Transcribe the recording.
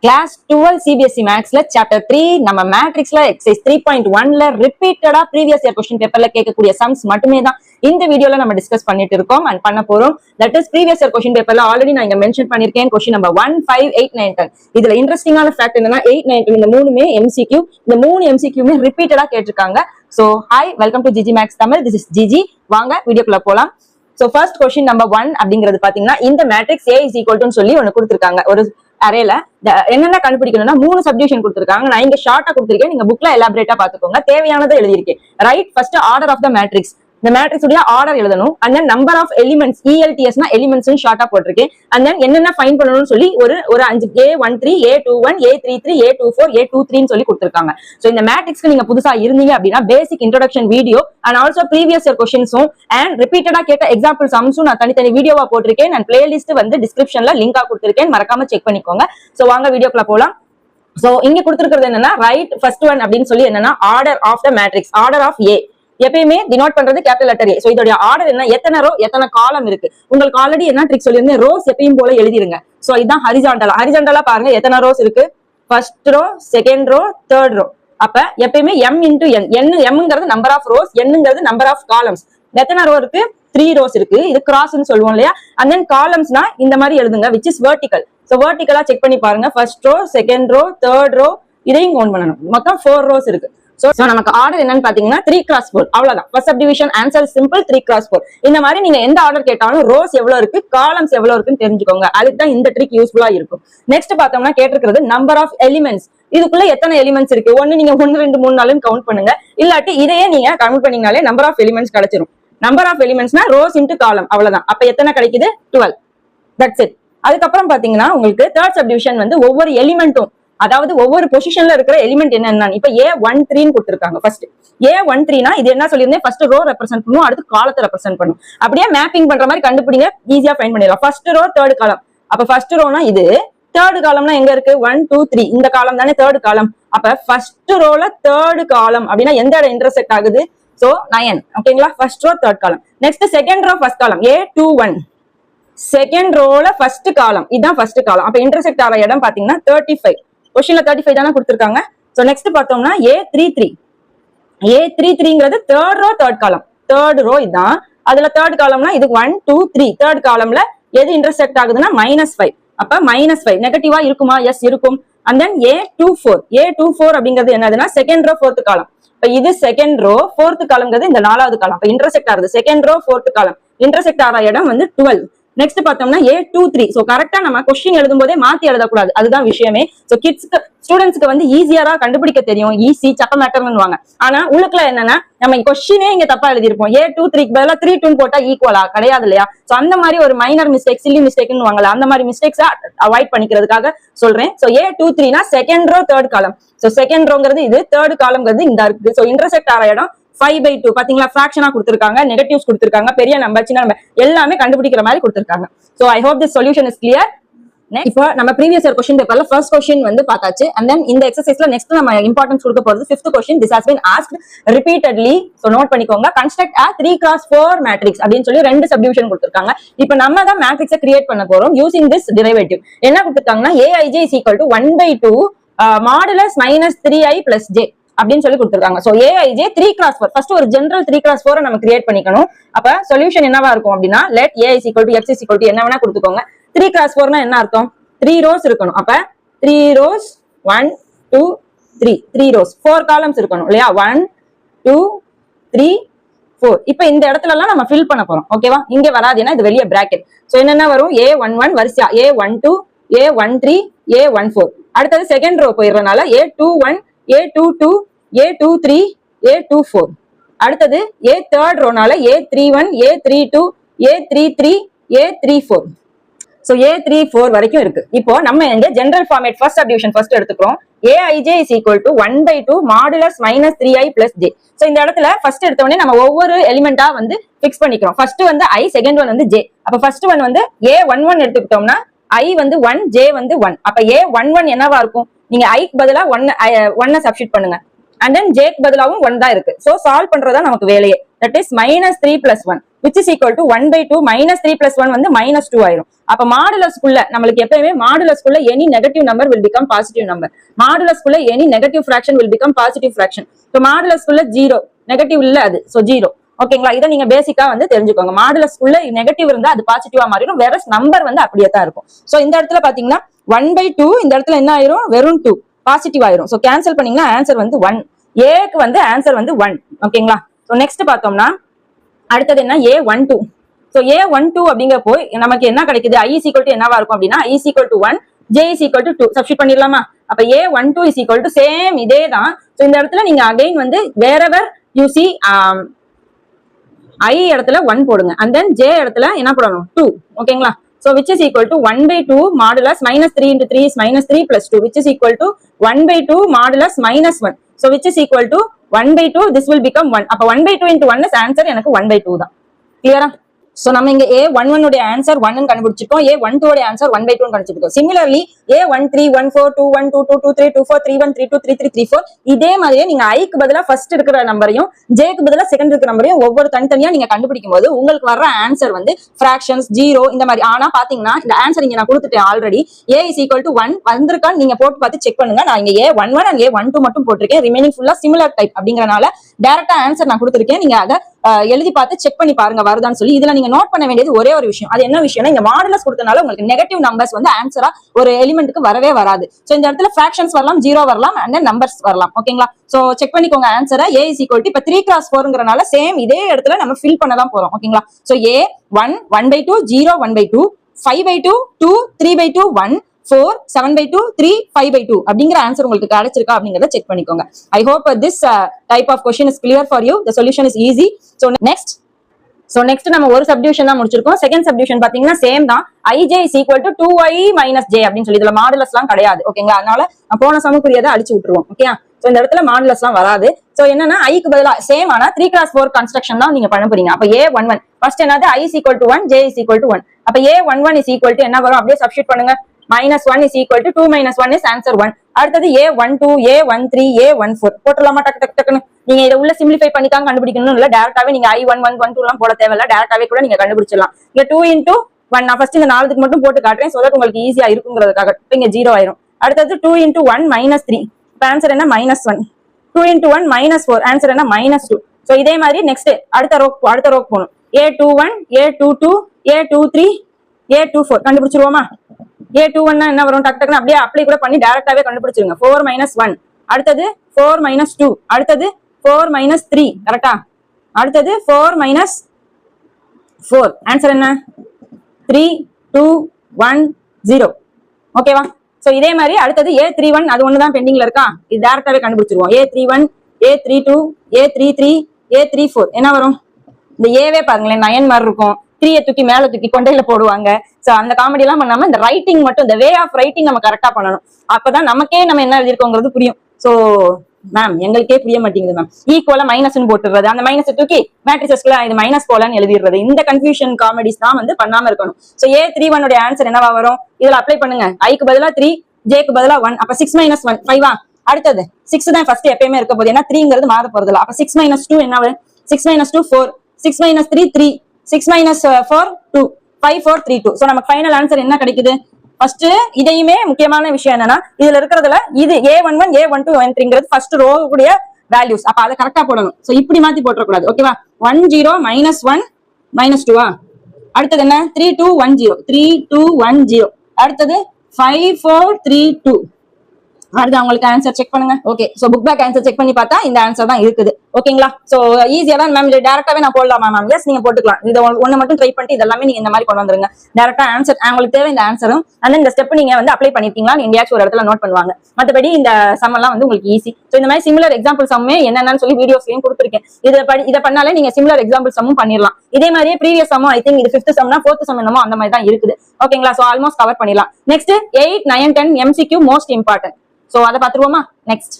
Class 12 CBSE Maths Chapter 3 நம்ம மேட்ரிக்ஸ்ல exercise 3.1ல ரிப்பீட்டடா previous year question பேப்பர்ல கேட்கக்கூடிய சம்ஸ் மட்டுமே தான் இந்த வீடியோல நம்ம டிஸ்கஸ் பண்ணிட்டு இருக்கோம் அண்ட் பண்ண போறோம். That is previous year question பேப்பர்ல ஆல்ரெடி நான் இங்க மென்ஷன் பண்ணிருக்கேன். Question number 1, 5, 8, 9, 10. இதுல இன்ட்ரெஸ்டிங்கான ஃபேக்ட் என்னன்னா 8, 9, 10 இந்த மூணுமே MCQ. இந்த மூணு MCQமே ரிப்பீட்டடா கேட்டிருக்காங்க. So hi, welcome to GG maths Tamil. This is GG. வாங்க வீடியோக்குள்ள போலாம். சோ ஃபர்ஸ்ட் क्वेश्चन நம்பர் 1 அப்படிங்கிறது பாத்தீங்கன்னா இந்த matrix A is equal to சொல்லி ஒன்னு கொடுத்திருக்காங்க. ஒரு அரேல என்னென்ன கண்டுபிடிக்கணும்னா 3 சப்டிவிஷன் கொடுத்திருக்காங்க. நான் இங்க ஷார்ட்டா கொடுத்திருக்கேன், நீங்க புக்ல எலாபரேட்டா பாத்துக்கோங்க. தேவையானதை எழுதியிருக்கேன். Right, first order of the matrix. இந்த மேட்ரிக்ஸ் உடைய ஆர்டர் எழுதணும். And then number of elements, ELTS னா எலிமெண்ட்ஸ் ஷார்ட்டா போட்டிருக்கேன். அண்ட் தென் என்னென்ன ஃபைண்ட் பண்ணணும்னு சொல்லி ஒரு 5 A13 A21 A33 A24 A23 சொல்லி கொடுத்திருக்காங்க. சோ இந்த மேட்ரிக்ஸ்க்கு நீங்க புதுசா இருந்தீங்க அப்படின்னா basic introduction video and also previous year क्वेश्चंसும் அண்ட் ரிப்பீட்டடா கேட்ட எக்ஸாம்பிள் சம்ஸும் நான் தனித்தனி வீடியோவா போட்டிருக்கேன். அண்ட் பிளேலிஸ்ட் வந்து டிஸ்கிரிப்ஷன்ல லிங்கா கொடுத்திருக்கேன், மறக்காம செக் பண்ணிக்கோங்க. சோ வாங்க வீடியோக்குள்ள போலாம். சோ இங்க கொடுத்திருக்கிறது என்னன்னா ரைட் ஃபர்ஸ்ட் ஒன் அப்படின்னு சொல்லி என்னன்னா order of the matrix, order of A. எப்பயுமே டினோட் பண்றது கேபிட்டல் லெட்டர் ஏ. சோ இதோட ஆர்டர் என்ன, எத்தனை ரோ எத்தனை காலம் இருக்கு. உங்களுக்கு ஆல்ரெடி என்ன ட்ரிக் சொல்லியிருந்தேன், ரோஸ் எப்பயும் போல எழுதிருங்க. சோ இதான் ஹரிசாண்டலா. ஹரிசாண்டலா பாருங்க எத்தனை ரோஸ் இருக்கு. First row, second row, third row. அப்ப எப்பயுமே m இன்டு n. mங்கிறது நம்பர் ஆஃப் ரோஸ், nங்கிறது நம்பர் ஆஃப் காலம்ஸ். எத்தனை ரோ இருக்கு? 3 ரோஸ் இருக்கு. இது கிராஸ்ன்னு சொல்லுவோம் இல்லையா. அண்ட் தென் காலம்ஸ்னா இந்த மாதிரி எழுதுங்க, விச் இஸ் வெர்டிகல். சோ வெர்டிகலா செக் பண்ணி பாருங்க. First row, second row, third row, இதையும் கவுண்ட் பண்ணணும். மொத்தம் 4 ரோஸ் இருக்கு. சோ நமக்கு ஆர்டர் என்னன்னு பாத்தீங்கன்னா 3x4. அவ்வளவுதான். First subdivision answer simple 3x4. இந்த மாதிரி நீங்க எந்த ஆர்டர் கேட்டாலும் ரோஸ் எவ்வளவு இருக்கு, காலம்ஸ் எவ்வளவு இருக்குன்னு தெரிஞ்சுக்கோங்க. அதுக்கு தான் இந்த ட்ரிக் யூஸ்ஃபுல்லா இருக்கும். நெக்ஸ்ட் பார்த்தோம்னா கேட்டிருக்கிறது நம்பர் ஆஃப் எலிமெண்ட்ஸ். இதுக்குள்ள எத்தனை எலிமெண்ட்ஸ் இருக்கு. ஒன்னு நீங்க 1 2 3 4 கவுண்ட் பண்ணுங்க. இல்லாட்டி இதையே நீங்க கவுண்ட் பண்ணீங்கனாலே நம்பர் ஆஃப் எலிமெண்ட்ஸ் கிடைச்சிரும். நம்பர் ஆஃப் எலிமெண்ட்ஸ்னா ரோஸ் இன்டு காலம், அவ்வளவுதான். அப்ப எத்தனை கிடைக்குது? 12. That's it. அதுக்கப்புறம் பாத்தீங்கன்னா உங்களுக்கு தேர்ட் சப்டிவிஷன் வந்து ஒவ்வொரு எலிமெண்ட்டும், அதாவது ஒவ்வொரு பொசிஷன்ல இருக்கிற எலிமெண்ட் என்னன்னா இப்ப A13 கொடுத்திருக்காங்க. ஃபர்ஸ்ட் A13னா இது என்ன சொல்லியிருந்தேன், ஃபர்ஸ்ட் ரோ ரெப்ரசென்ட் பண்ணும், அடுத்து காலத்தை ரெப்ரசென்ட் பண்ணும். அப்படியே மேப்பிங் பண்ற மாதிரி கண்டுபிடிங்க, ஈஸியா ஃபைண்ட் பண்ணிடலாம். ஃபர்ஸ்ட் ரோ, தேர்ட் காலம். அப்ப ஃபர்ஸ்ட் ரோனா இது, தேர்ட் காலம்னா எங்க இருக்கு? 1 2 3. இந்த காலம் தானே தேர்ட் காலம். அப்ப ஃபர்ஸ்ட் ரோல தேர்ட் காலம் அப்படின்னா எந்த இடம் இன்டர்செக்ட் ஆகுது? சோ 9. ஓகேங்களா? First row third column. Next second row first column A21. Second ரோல ஃபர்ஸ்ட் காலம், இதுதான் ஃபர்ஸ்ட் காலம். அப்ப இன்டர்செக்ட் ஆகிற இடம் பாத்தீங்கன்னா 35. கொஸ்டின்ல 35 தானே கொடுத்திருக்காங்க. சோ நெக்ஸ்ட் பார்த்தோம்னா A33. A33ங்கிறது third row third column. Third row இதான். அதுல தேர்ட் காலம்னா இது 1 2 3. தேர்ட் காலம்ல எது இன்டர்செக்ட் ஆகுதுன்னா -5. அப்ப -5 நெகட்டிவா இருக்குமா? எஸ் இருக்கும். And then A24. A24 அப்படிங்கிறது என்னதுன்னா செகண்ட் ரோ ஃபோர்த் காலம். இப்ப இது செகண்ட் ரோ ஃபோர்த் காலம்ங்கிறது இந்த 4வது காலம். அப்ப இன்டர்செக்ட் ஆகுது second row fourth column. Intersect ஆகிற இடம் வந்து 12. நெக்ஸ்ட் பார்த்தோம்னா A23. சோ கரெக்டா நம்ம கொஸ்டின் எழுதும் போதே மாத்தி எழுதக்கூடாது, அதுதான் விஷயமே. சோ கிட்ஸ்க்கு ஸ்டூடெண்ட்ஸ்க்கு வந்து ஈஸியரா கண்டுபிடிக்க தெரியும், ஈஸி சப்ப மேட்டர்னுவாங்க. ஆனா உள்ளுக்குள்ள என்னன்னா நம்ம கொஸ்டினே இங்க தப்பா எழுதிருப்போம். A23க்கு பதிலா 3 போட்டா ஈக்குவலா கிடையாது இல்லையா. சோ அந்த மாதிரி ஒரு மைனர் மிஸ்டேக், சில்லி மிஸ்டேக்னு வாங்கல, அந்த மாதிரி மிஸ்டேக்ஸா அவாய்ட் பண்ணிக்கிறதுக்காக சொல்றேன். சோ A23னா second row third column. So second ரோங்கிறது இது, தேர்ட் காலம்ங்கிறது இந்த இருக்கு. சோ இன்டர்செக்ட் ஆகிற இடம் 5/2. பாத்தீங்களா, ஃபிராக்ஷனா கொடுத்திருக்காங்க, நெகட்டிவ்ஸ் கொடுத்திருக்காங்க, பெரிய நம்பர் சின்ன நம்பர் எல்லாமே கண்டுபிடிக்கிற மாதிரி கொடுத்திருக்காங்க. So I hope this solution is clear. இப்போ நம்ம ப்ரீவியஸ் இயர் क्वेश्चन பேப்பர்ல ஃபர்ஸ்ட் क्वेश्चन வந்து பார்த்தாச்சு. அண்ட் தென் இந்த எக்ஸர்சைஸ்ல நெக்ஸ்ட் நம்ம இம்பார்ட்டன்ஸ் கொடுக்க போறது fifth question. This has been asked repeatedly. So note பண்ணிக்கோங்க. கன்ஸ்ட்ரக்ட் a 3x4 மேட்ரிக்ஸ் அப்படின்னு சொல்லி 2 சப்டிவிஷன் கொடுத்திருக்காங்க. இப்போ நம்ம தான் மேட்ரிக்ஸை கிரியேட் பண்ண போறோம் யூசிங் திஸ் டெரிவேட்டிவ். என்ன கொடுத்திருக்காங்கன்னா Aij is equal to 1/2 modulus -3i + j அப்படின்னு சொல்லி கொடுத்திருக்காங்க. So Aij 3x4. ஃபர்ஸ்ட் ஒரு ஜெனரல் 3x4 நம்ம கிரியேட் பண்ணிக்கணும். அப்ப சொல்யூஷன் என்னவா இருக்கும் அப்படின்னா let a is equal to x is equal to என்ன வேணா கொடுத்துக்கோங்க. 3x4னா என்ன அர்த்தம்? 3 ரோஸ் இருக்கணும். அப்ப 3 ரோஸ் 1 2 3. 3 ரோஸ் 4 காலம்ஸ் இருக்கணும் இல்லையா. 1 2 3 4. இப்ப இந்த இடத்துல எல்லாம் நம்ம ஃபில் பண்ண போறோம். ஓகேவா? இங்க வராதுன்னா இது வெளிய பிராக்கெட். சோ என்னென்ன வரும்? A11 வரிசையா, A12 A13 A14. அடுத்தது second row போயிடுறதுனால A21 A22 A23 A24. அடுத்தது third ரோனால A31 A32 A33 A34. So A34 வரைக்கும் இருக்கு. இப்போ நம்ம இங்க general format first subdivision first எடுத்துக்கிறோம். Aij is equal to 1/2 modulus -3i + j. So இந்த இடத்துல ஃபர்ஸ்ட் எடுத்த உடனே நம்ம ஒவ்வொரு எலிமெண்டா வந்து ஃபிக்ஸ் பண்ணிக்கிறோம். ஃபர்ஸ்ட் வந்து i, செகண்ட் ஒன் வந்து j. அப்ப ஃபர்ஸ்ட் ஒன் வந்து A11 எடுத்துக்கிட்டோம்னா i வந்து 1, j வந்து 1. அப்ப A11 என்னவா இருக்கும்? நீங்க i க்கு பதிலா 1 சப்ஸ்டிட் பண்ணுங்க. அண்ட் தென் j க்கு பதிலாவும் 1 தான் இருக்கு. சோ சால்வ் பண்றதா நமக்கு வேலையே. That is -3 + 1. which is equal to 1/2 minus 3 plus 1 வந்து minus 2 ஆயிரும். அப்ப மாடுலஸ்குள்ள நம்மளுக்கு எப்பவுமே மாடுலஸ்குள்ள any negative number will become positive number. மாடுலஸ்குள்ள any negative fraction will become positive fraction. So மாடுலஸ்குள்ள 0 negative இல்ல அது, so 0. ஓகேங்களா, இதை நீங்க பேசிக்கா வந்து தெரிஞ்சுக்கோங்க. மாடுலஸ்குள்ள நெகட்டிவ் இருந்தா அது பாசிட்டிவா மாறிடும், வேற நம்பர் வந்து அப்படியே தான் இருக்கும். சோ இந்த இடத்துல பாத்தீங்கன்னா 1/2 இந்த இடத்துல என்ன ஆயிரும், வெறும் 2 பாசிட்டிவ் ஆயிரும். சோ கேன்சல் பண்ணீங்கன்னா ஆன்சர் வந்து 1. ஏக்கு வந்து ஆன்சர் வந்து 1. ஓகேங்களா, சோ நெக்ஸ்ட் பார்த்தோம்னா அடுத்தது என்ன, A12. சோ A12 அப்படிங்கறப்போ நமக்கு என்ன கிடைக்குது, I is equal to என்னவா இருக்கும் அப்படின்னா I is equal to 1, J is equal to 2 substitute பண்ணிடலாமா. அப்ப A12 is equal to same இதே தான். சோ இந்த இடத்துல நீங்க அகைன் வந்து wherever you see I இடத்துல 1 போடுங்க, and then J இடத்துல என்ன போடணும், 2. ஓகேங்களா, so which is equal to 1/2 modulus minus 3 into 3 is minus 3 plus 2, which is equal to 1/2 modulus minus 1. so which is equal to 1/2, this will become 1. அப்ப 1/2 into 1 is answer எனக்கு 1/2 தான். கிளியரா? So நம்ம இங்க A11 உடைய ஆன்சர் 1 ன்னு கண்டுபிடிச்சிட்டோம், A12 உடைய ஆன்சர் 1/2 ன்னு கண்டுபிடிச்சிட்டோம். சிமிலர்லி A13 14 21 22 23 24 31 32 33 34 இதே மாதிரியே நீங்க I க்கு பதிலா ஃபர்ஸ்ட் இருக்கிற நம்பரையும் J க்கு பதிலா செகண்ட் இருக்கிற நம்பரையும் ஒவ்வொரு தனித்தனியா நீங்க கண்டுபிடிக்கும் போது உங்களுக்கு வர்ற ஆன்சர் வந்து ஃபிராக்ஷன்ஸ் 0 இந்த மாதிரி. ஆனா பாத்தீங்கன்னா இந்த ஆன்சர் இங்க நான் கொடுத்துட்டேன் already. A is equal to 1 வந்திருக்கான்னு நீங்க போட்டு பார்த்து செக் பண்ணுங்க. நான் இங்க A11 and A12 மட்டும் போட்டிருக்கேன், ரிமைனிங் ஃபுல்லா சிமிலர் டைப் அப்படிங்கறனால டைரக்டா ஆன்சர் நான் கொடுத்திருக்கேன். நீங்க அதை எழுதி பார்த்து செக் பண்ணி பாருங்க வருதான்னு சொல்லி. இதுல நீங்க நோட் பண்ண வேண்டியது ஒரே ஒரு விஷயம், அது என்ன விஷயம்னா இங்க மாடுலஸ் கொடுத்தனால உங்களுக்கு நெகட்டிவ் நம்பர்ஸ் வந்து ஆன்சரா ஒரு எலிமெண்ட்டுக்கு வரவே வராது. சோ இந்த இடத்துல ஃபிராக்ஷன்ஸ் வரலாம், 0 வரலாம், அண்ட் நம்பர்ஸ் வரலாம். ஓகேங்களா, சோ செக் பண்ணிக்கோங்க ஆன்சரை. A is equal to இப்ப 3x4ங்கறனால சேம் இதே இடத்துல நம்ம ஃபில் பண்ண தான் போறோம். ஓகேங்களா, சோ A 1 1/2 0 1/2 5/2 2 3/2 1 4 7/2 3 5/2 அப்படிங்கிற ஆன்சர் உங்களுக்கு கிடைச்சிருக்கா அப்படிங்கறத செக் பண்ணிக்கோங்க. I hope this type of question is clear for you. The solution is easy. So next நம்ம ஒரு சப்டிவிஷன் தான் முடிச்சிருக்கோம். செகண்ட் சப்டிவிஷன் பாத்தீங்கன்னா சேம் தான், IJ is equal to 2I minus J அப்படின்னு சொல்லி. இதுல மாடுலஸ் எல்லாம் கிடையாது. ஓகேங்களா, அதனால போன சமக்குரியதை அடிச்சு விட்டுருவோம். ஓகே, சோ இந்த இடத்துல மாடுலஸ் எல்லாம் வராது. சோ என்னன்னா ஐக்கு பதிலா சேம் ஆனா 3x4 கன்ஸ்ட்ரக்ஷன் தான் நீங்க பண்ண போறீங்க. அப்ப A11 ஃபர்ஸ்ட் என்னது, I is equal to 1 J is equal to 1. அப்ப A11 is equal to என்ன வரும், அப்படியே சப்ஸ்டிட் பண்ணுங்க. -1 is equal to 2 minus 1 is answer 1. அடுத்தது A12 A13 A14 போட்டுலாமா டக்கு டக்கு டக்குன்னு. நீங்க இதை உள்ள சிம்பிளிஃபை பண்ணி தான் கண்டுபிடிக்கணும் இல்ல, டைரக்டாவே நீங்க I11 12 எல்லாம் போட தேவையில்ல, டைரக்டாவே கூட நீங்க கண்டுபிடிச்சிடலாம். இங்க 2 into 1 நான் ஃபர்ஸ்ட் இந்த 4க்கு மட்டும் போட்டு காட்டுறேன், சோ தட் உங்களுக்கு ஈஸியா இருக்குங்கிறதுக்காக. இங்க 0 ஆயிரும். அடுத்தது 2 into 1 -3, இப்ப ஆன்சர் என்ன -1. 2 into 1 -4, ஆன்சர் என்ன -2. சோ இதே மாதிரி நெக்ஸ்ட் அடுத்த ரோக்கு போகணும். A21 A22 A23 A24 கண்டுபிடிச்சிருவோமா. A21 என்ன வரும், டக்கு டக்குன்னு அப்படியே அப்ளை கூட பண்ணி டைரக்டாவே கண்டுபிடிச்சிருங்க. 4 - 1, அடுத்தது 4 - 2, அடுத்தது 4 - 3, கரெக்டா. அடுத்தது 4 - 4, ஆன்சர் என்ன 3 2 1 0. ஓகேவா, சோ இதே மாதிரி அடுத்தது A31 அது ஒண்ணுதான் பெண்டிங்ல இருக்கா, இது டைரக்டாவே கண்டுபிடிச்சிருவோம். A31 A32 A33 A34 என்ன வரும், இந்த ஏவே பாருங்களேன் 9 மாதிரி இருக்கும், 3 தூக்கி மேல தூக்கி கொண்டையில போடுவாங்க. சோ அந்த காமெடி எல்லாம் பண்ணாம இந்த ரைட்டிங் மட்டும், இந்த வே ஆஃப் ரைட்டிங் நம்ம கரெக்டா பண்ணணும். அப்பதான் நமக்கே நம்ம என்ன எழுதிருக்கோங்கிறது புரியும். சோ மேம் எங்களுக்கே புரிய மாட்டேங்குது மேம், ஈக்குவலா மைனஸ்ன்னு போட்டுறது, அந்த மைனஸ் தூக்கி மேட்ரிசஸ்க்குள்ள இது மைனஸ் போலன்னு எழுதிடுறது, இந்த கன்ஃபியூஷன் காமெடிஸ் தான் வந்து பண்ணாம இருக்கணும். சோ A31 உடைய ஆன்சர் என்னவா வரும், இதுல அப்ளை பண்ணுங்க. ஐக்கு பதிலா 3 Jக்கு பதிலா 1, அப்ப 6 - 1 5. அடுத்தது 6 தான் ஃபர்ஸ்ட் எப்பயுமே இருக்க போகுது, ஏன்னா 3ங்கிறது மாற போறது இல்ல. அப்ப 6 - 2 என்ன வரும், 6 - 2 4, 6 - 3 3, 6 - 4 2, 5 4 3 2. சோ நமக்கு ஃபைனல் ஆன்சர் என்ன கிடைக்குது. ஃபர்ஸ்ட் இதையுமே முக்கியமான விஷயம் என்னன்னா, இதுல இருக்கிறதுல இது A11 A12 A13ங்கிறது ஃபர்ஸ்ட் ரோ உடைய வேல்யூஸ், அப்ப அதை கரெக்டா போடணும். சோ இப்படி மாத்தி போட்டுற கூடாது. ஓகேவா, 1 0 -1 -2. அடுத்தது என்ன 3 2 1 0 3 2 1 0. அடுத்தது 5 4 3 2. அடுத்து உங்களுக்கு ஆன்சர் செக் பண்ணுங்க. Okay, so book back answer check பண்ணி பார்த்தா இந்த ஆன்சர் தான் இருக்குது. ஓகேங்களா, சோ ஈஸியா தான் மேம், டைரக்டாவே நான் போடலாமா மேம், எஸ் நீங்க போட்டுக்கலாம். இதை ஒண்ணு மட்டும் ட்ரை பண்ணிட்டு இதெல்லாமே நீங்க இந்த மாதிரி கொண்டு வந்துருங்க. டைரக்டா ஆன்சர் உங்களுக்கு தேவை இந்த ஆன்சரும், அண்ட் இந்த ஸ்டெப் நீங்க வந்து அப்ளை பண்ணிருக்கீங்களா எங்கேயாச்சும் ஒரு இடத்துல நோட் பண்ணுவாங்க. மற்றபடி இந்த சம் எல்லாம் வந்து உங்களுக்கு ஈஸி. சோ இந்த மாதிரி சிமிலர் எக்ஸாம்பிள் சம்மே என்னென்னு சொல்லி வீடியோஸ்லயும் கொடுத்துருக்கேன். இதை பண்ணாலே நீங்க சிமிலர் எக்ஸாம்பிள் சம்மும் பண்ணிடலாம். இதே மாதிரியே ப்ரீவியஸ் சம்மும் ஐ திங்க் இது 5th சம்னா 4th சம் என்னமோ அந்த மாதிரி தான் இருக்குது. ஓகேங்களா, சோ ஆல்மோஸ்ட் கவர் பண்ணிடலாம். Next 8 9 10 MCQ most important. So அதை பாத்துருவோமா. நெக்ஸ்ட்